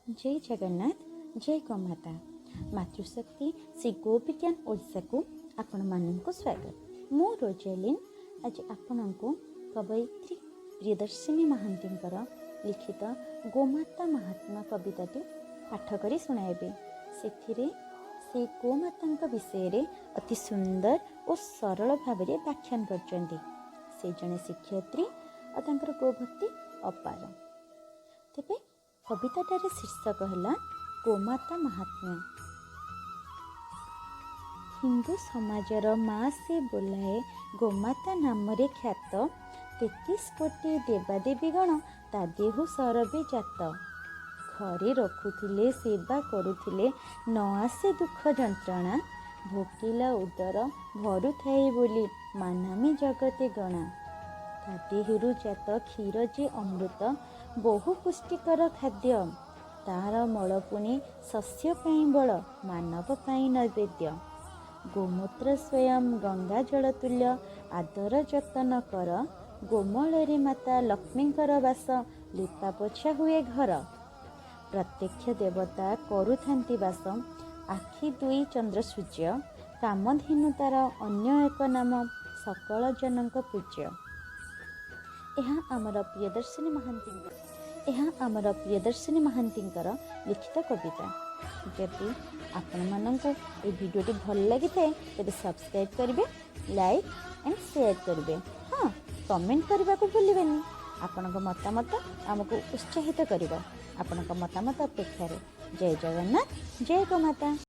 जय जगन्नाथ जय गोमाता मातृशक्ति श्री गोविज्ञान ओडिशा को आपण मानक स्वागत। मु रोजेलिन आज आपण को कवयित्री प्रियदर्शिनी महांती लिखित गोमाता महात्मा कविताटी पाठ करी सुनाइबे। से गोमाता विषय अति सुंदर और सरल भाव में व्याख्यान करछन्ती। से जने शिक्षयित्री और गोभक्ति अपार। तेबे कविताटार शीर्षक है गोमाता महात्म्य। हिंदू समाजर माँ से बोलाए गोमाता नाम रे ख्यात 33 कोटी देवादेवीगण ता देहु सरबे जात। घरे रखुथिले सेवा करुथिले न आसे दुख जंत्रणा। भोकिला उदर भरु थाए बोली मानामी जगते गणा। ता देहरु जात क्षीर जे अमृत बहु पुष्टिकर खाद्य। तार मल पुणी शस्य पाई बल मानव पाई नैवेद्य। गोमूत्र स्वयं गंगा जल तुल्य आदर जतन कर। गोमल रे माता लक्ष्मीकर वास लिपा पोछा हुए घर। प्रत्यक्ष देवता करुथांती वास आखि दुई चंद्र सूर्य। कामधेनु तार अन्य एक नाम सकल जनक पूज्य। यह आमर प्रियदर्शिनी महांती लिखित कविता। जदि आपण मानक ये वीडियोटी भल लगी थाए तेज सब्सक्राइब करेंगे, लाइक एंड शेयर करेंगे। हाँ, कमेंट करने को भूलें। आपण मतामत आमको उत्साहित कर। आपण मतामत अपेक्षा। जय जगन्नाथ जय गोमाता।